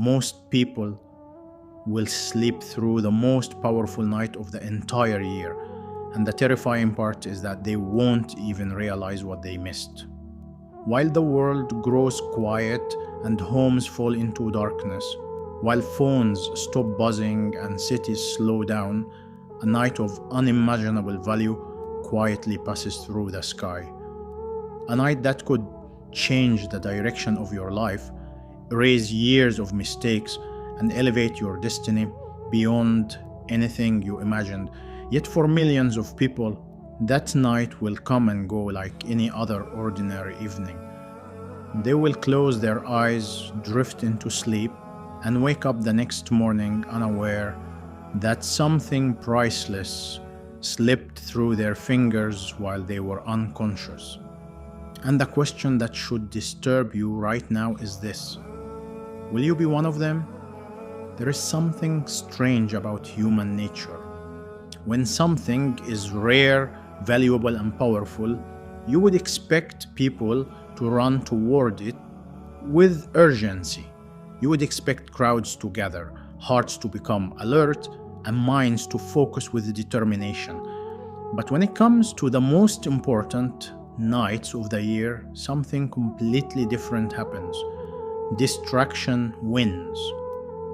most people will sleep through the most powerful night of the entire year. And the terrifying part is that they won't even realize what they missed. While the world grows quiet and homes fall into darkness, while phones stop buzzing and cities slow down, a night of unimaginable value quietly passes through the sky. A night that could change the direction of your life, erase years of mistakes, and elevate your destiny beyond anything you imagined. Yet for millions of people, that night will come and go like any other ordinary evening. They will close their eyes, drift into sleep, and wake up the next morning unaware that something priceless slipped through their fingers while they were unconscious. And the question that should disturb you right now is this: will you be one of them? There is something strange about human nature. When something is rare, valuable, and powerful, you would expect people to run toward it with urgency. You would expect crowds to gather, hearts to become alert, and minds to focus with determination. But when it comes to the most important nights of the year, something completely different happens. Distraction wins.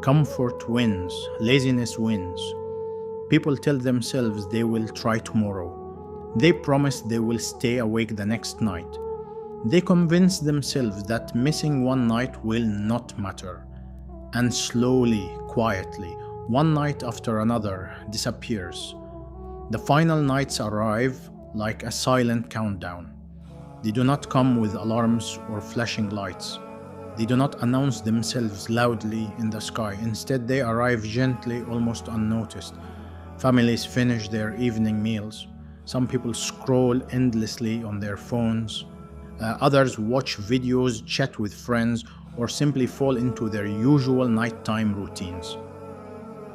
Comfort wins. Laziness wins. People tell themselves they will try tomorrow. They promise they will stay awake the next night. They convince themselves that missing one night will not matter. And slowly, quietly, one night after another disappears. The final nights arrive like a silent countdown. They do not come with alarms or flashing lights. They do not announce themselves loudly in the sky. Instead, they arrive gently, almost unnoticed. Families finish their evening meals. Some people scroll endlessly on their phones. Others watch videos, chat with friends, or simply fall into their usual nighttime routines.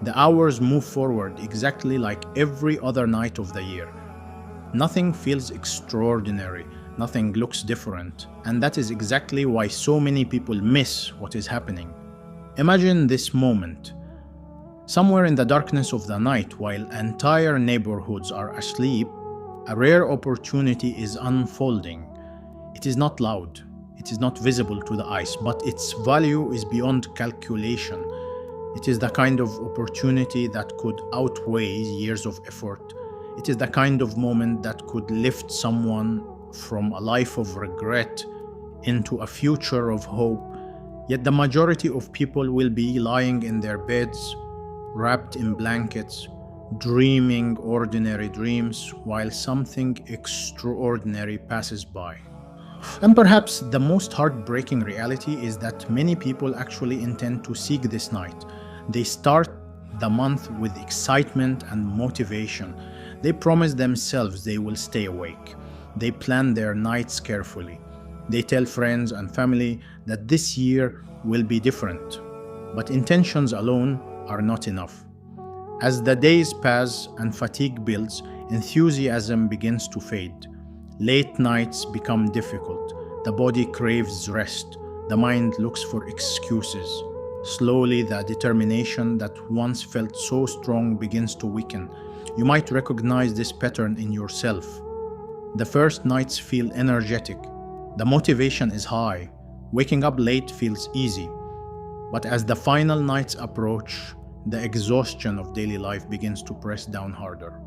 The hours move forward exactly like every other night of the year. Nothing feels extraordinary, nothing looks different, and that is exactly why so many people miss what is happening. Imagine this moment. Somewhere in the darkness of the night, while entire neighborhoods are asleep, a rare opportunity is unfolding. It is not loud, it is not visible to the eyes, but its value is beyond calculation. It is the kind of opportunity that could outweigh years of effort. It is the kind of moment that could lift someone from a life of regret into a future of hope. Yet the majority of people will be lying in their beds, wrapped in blankets, dreaming ordinary dreams while something extraordinary passes by. And perhaps the most heartbreaking reality is that many people actually intend to seek this night. They start the month with excitement and motivation. They promise themselves they will stay awake. They plan their nights carefully. They tell friends and family that this year will be different. But intentions alone are not enough. As the days pass and fatigue builds, enthusiasm begins to fade. Late nights become difficult. The body craves rest. The mind looks for excuses. Slowly, the determination that once felt so strong begins to weaken. You might recognize this pattern in yourself. The first nights feel energetic. The motivation is high. Waking up late feels easy. But as the final nights approach, the exhaustion of daily life begins to press down harder.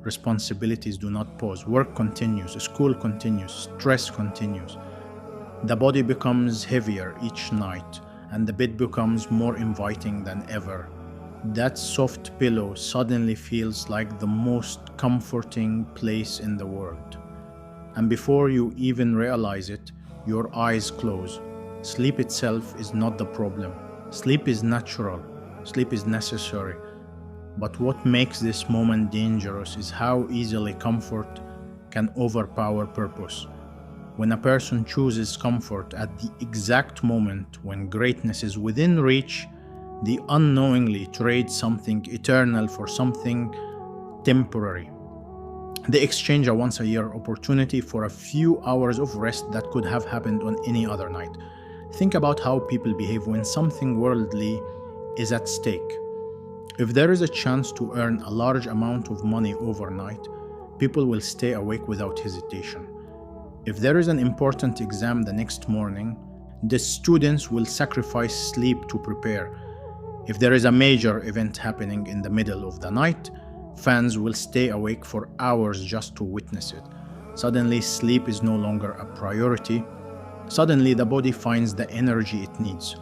Responsibilities do not pause. Work continues, school continues, stress continues. The body becomes heavier each night, and the bed becomes more inviting than ever. That soft pillow suddenly feels like the most comforting place in the world. And before you even realize it, your eyes close. Sleep itself is not the problem. Sleep is natural. Sleep is necessary. But what makes this moment dangerous is how easily comfort can overpower purpose. When a person chooses comfort at the exact moment when greatness is within reach, they unknowingly trade something eternal for something temporary. They exchange a once-a-year opportunity for a few hours of rest that could have happened on any other night. Think about how people behave when something worldly is at stake. If there is a chance to earn a large amount of money overnight, people will stay awake without hesitation. If there is an important exam the next morning, the students will sacrifice sleep to prepare. If there is a major event happening in the middle of the night, fans will stay awake for hours just to witness it. Suddenly, sleep is no longer a priority. Suddenly, the body finds the energy it needs.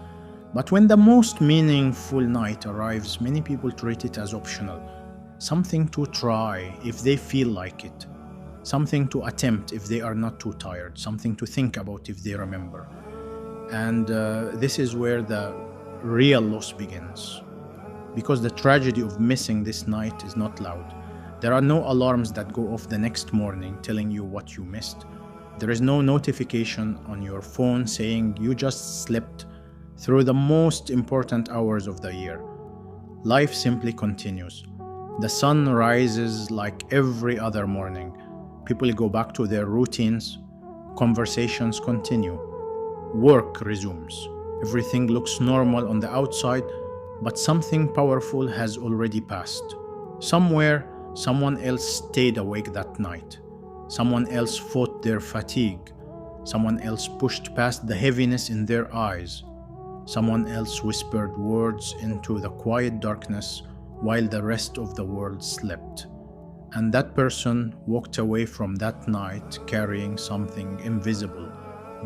But when the most meaningful night arrives, many people treat it as optional. Something to try if they feel like it. Something to attempt if they are not too tired. Something to think about if they remember. And this is where the real loss begins. Because the tragedy of missing this night is not loud. There are no alarms that go off the next morning telling you what you missed. There is no notification on your phone saying you just slept through the most important hours of the year. Life simply continues. The sun rises like every other morning. People go back to their routines. Conversations continue. Work resumes. Everything looks normal on the outside, but something powerful has already passed. Somewhere, someone else stayed awake that night. Someone else fought their fatigue. Someone else pushed past the heaviness in their eyes. Someone else whispered words into the quiet darkness while the rest of the world slept. And that person walked away from that night carrying something invisible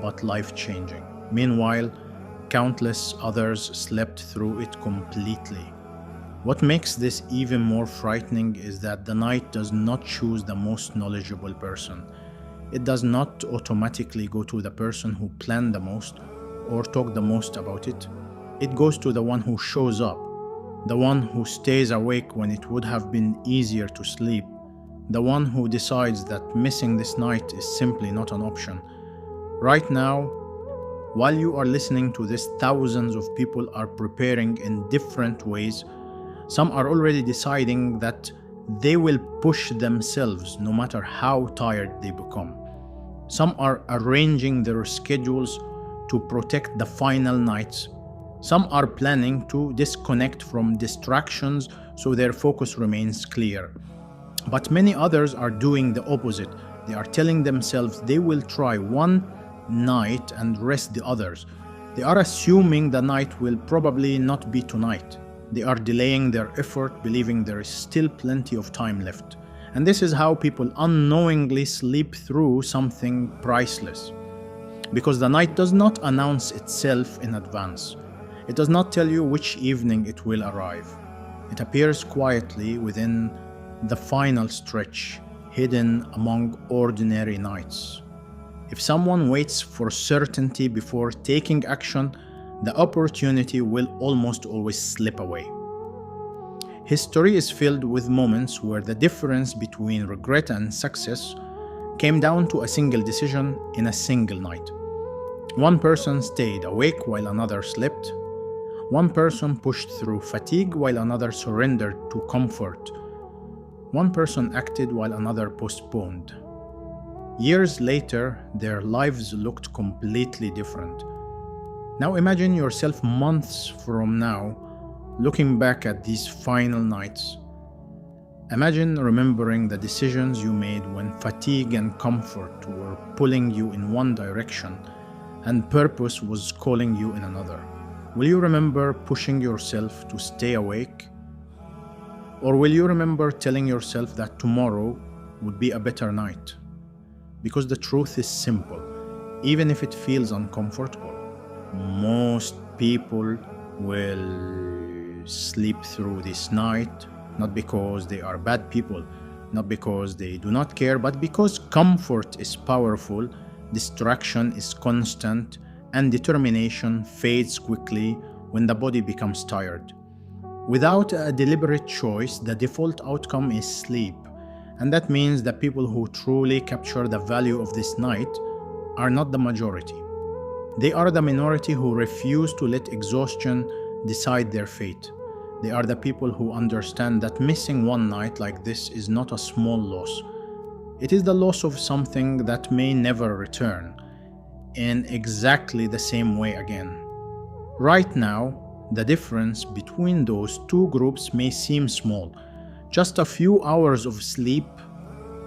but life-changing. Meanwhile, countless others slept through it completely. What makes this even more frightening is that the night does not choose the most knowledgeable person. It does not automatically go to the person who planned the most or talked the most about it. It goes to the one who shows up, the one who stays awake when it would have been easier to sleep, the one who decides that missing this night is simply not an option. Right now, while you are listening to this, thousands of people are preparing in different ways. Some are already deciding that they will push themselves no matter how tired they become. Some are arranging their schedules to protect the final nights. Some are planning to disconnect from distractions so their focus remains clear. But many others are doing the opposite. They are telling themselves they will try one night and rest the others. They are assuming the night will probably not be tonight. They are delaying their effort, believing there is still plenty of time left. And this is how people unknowingly sleep through something priceless. Because the night does not announce itself in advance. It does not tell you which evening it will arrive. It appears quietly within the final stretch, hidden among ordinary nights. If someone waits for certainty before taking action, the opportunity will almost always slip away. History is filled with moments where the difference between regret and success came down to a single decision in a single night. One person stayed awake while another slept. One person pushed through fatigue while another surrendered to comfort. One person acted while another postponed. Years later, their lives looked completely different. Now imagine yourself months from now, looking back at these final nights. Imagine remembering the decisions you made when fatigue and comfort were pulling you in one direction and purpose was calling you in another. Will you remember pushing yourself to stay awake? Or will you remember telling yourself that tomorrow would be a better night? Because the truth is simple, even if it feels uncomfortable. Most people will sleep through this night, not because they are bad people, not because they do not care, but because comfort is powerful, distraction is constant, and determination fades quickly when the body becomes tired. Without a deliberate choice, the default outcome is sleep. And that means that people who truly capture the value of this night are not the majority. They are the minority who refuse to let exhaustion decide their fate. They are the people who understand that missing one night like this is not a small loss. It is the loss of something that may never return. in exactly the same way again. Right now, the difference between those two groups may seem small, just a few hours of sleep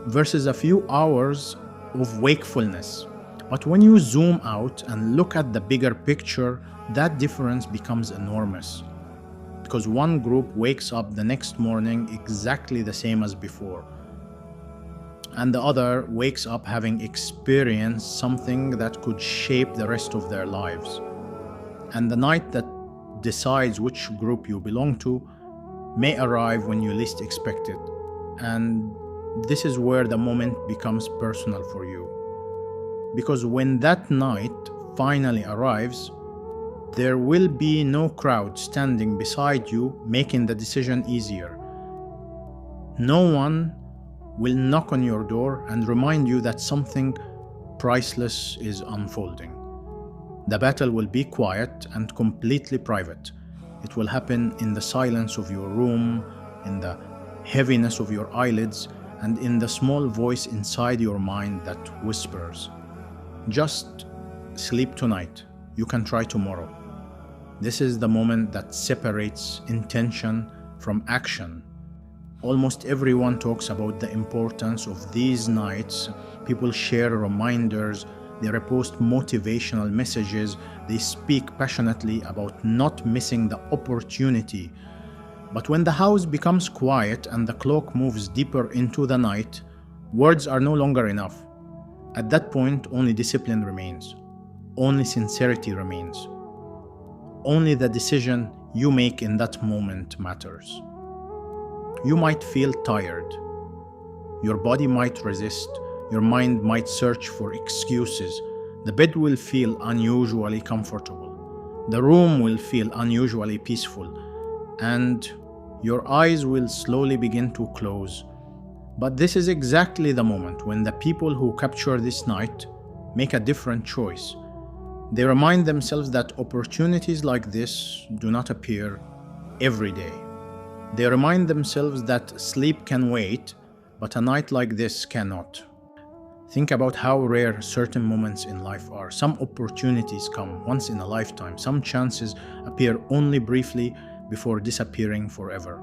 versus a few hours of wakefulness. But when you zoom out and look at the bigger picture, that difference becomes enormous. Because one group wakes up the next morning exactly the same as before, and the other wakes up having experienced something that could shape the rest of their lives. And the night that decides which group you belong to may arrive when you least expect it. And this is where the moment becomes personal for you. Because when that night finally arrives, there will be no crowd standing beside you making the decision easier. No one will knock on your door and remind you that something priceless is unfolding. The battle will be quiet and completely private. It will happen in the silence of your room, in the heaviness of your eyelids, and in the small voice inside your mind that whispers, "Just sleep tonight. You can try tomorrow." This is the moment that separates intention from action. Almost everyone talks about the importance of these nights. People share reminders, they repost motivational messages, they speak passionately about not missing the opportunity. But when the house becomes quiet and the clock moves deeper into the night, words are no longer enough. At that point, only discipline remains. Only sincerity remains. Only the decision you make in that moment matters. You might feel tired. Your body might resist. Your mind might search for excuses. The bed will feel unusually comfortable. The room will feel unusually peaceful. And your eyes will slowly begin to close. But this is exactly the moment when the people who capture this night make a different choice. They remind themselves that opportunities like this do not appear every day. They remind themselves that sleep can wait, but a night like this cannot. Think about how rare certain moments in life are. Some opportunities come once in a lifetime. Some chances appear only briefly before disappearing forever.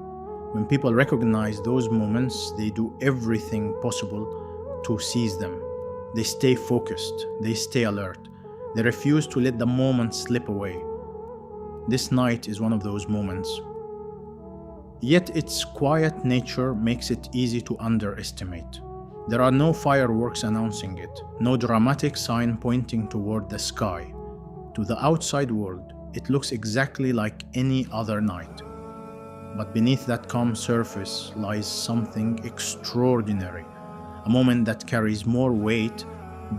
When people recognize those moments, they do everything possible to seize them. They stay focused. They stay alert. They refuse to let the moment slip away. This night is one of those moments. Yet its quiet nature makes it easy to underestimate. There are no fireworks announcing it, no dramatic sign pointing toward the sky. To the outside world, it looks exactly like any other night. But beneath that calm surface lies something extraordinary, a moment that carries more weight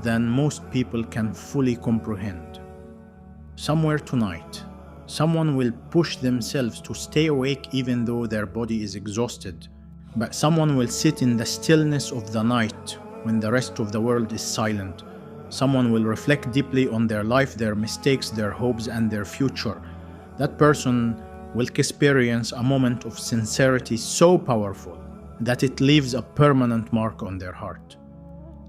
than most people can fully comprehend. Somewhere tonight, someone will push themselves to stay awake even though their body is exhausted. But someone will sit in the stillness of the night when the rest of the world is silent. Someone will reflect deeply on their life, their mistakes, their hopes, and their future. That person will experience a moment of sincerity so powerful that it leaves a permanent mark on their heart.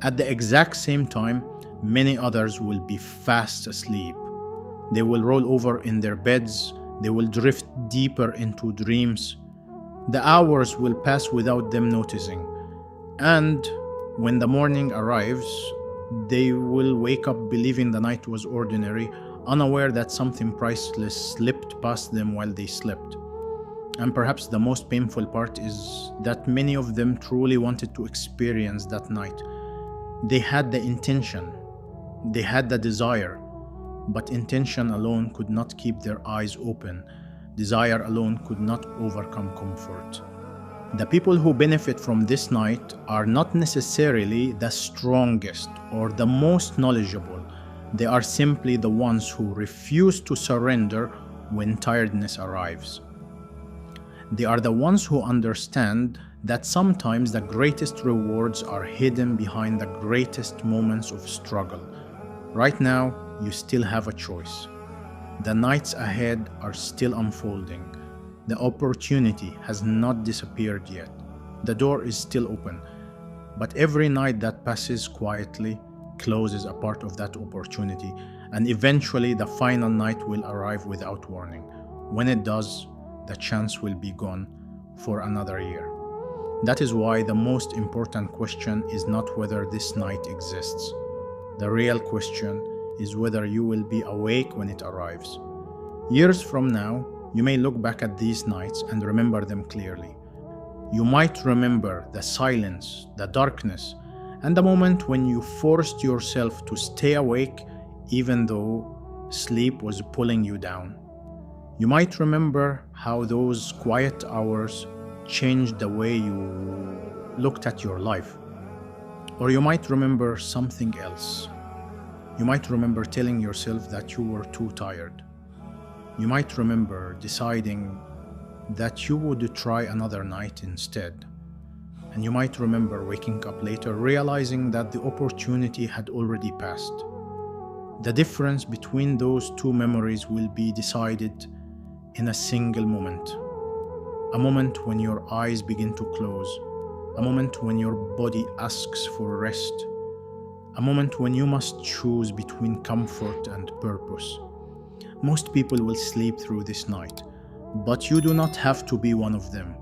At the exact same time, many others will be fast asleep. They will roll over in their beds. They will drift deeper into dreams. The hours will pass without them noticing. And when the morning arrives, they will wake up believing the night was ordinary, unaware that something priceless slipped past them while they slept. And perhaps the most painful part is that many of them truly wanted to experience that night. They had the intention, they had the desire, but intention alone could not keep their eyes open. Desire alone could not overcome comfort. The people who benefit from this night are not necessarily the strongest or the most knowledgeable. They are simply the ones who refuse to surrender when tiredness arrives. They are the ones who understand that sometimes the greatest rewards are hidden behind the greatest moments of struggle. Right now, you still have a choice. The nights ahead are still unfolding. The opportunity has not disappeared yet. The door is still open. But every night that passes quietly closes a part of that opportunity, and eventually the final night will arrive without warning. When it does, the chance will be gone for another year. That is why the most important question is not whether this night exists. The real question is whether you will be awake when it arrives. Years from now, you may look back at these nights and remember them clearly. You might remember the silence, the darkness, and the moment when you forced yourself to stay awake even though sleep was pulling you down. You might remember how those quiet hours changed the way you looked at your life. Or you might remember something else. You might remember telling yourself that you were too tired. You might remember deciding that you would try another night instead. And you might remember waking up later realizing that the opportunity had already passed. The difference between those two memories will be decided in a single moment. A moment when your eyes begin to close. A moment when your body asks for rest. A moment when you must choose between comfort and purpose. Most people will sleep through this night, but you do not have to be one of them.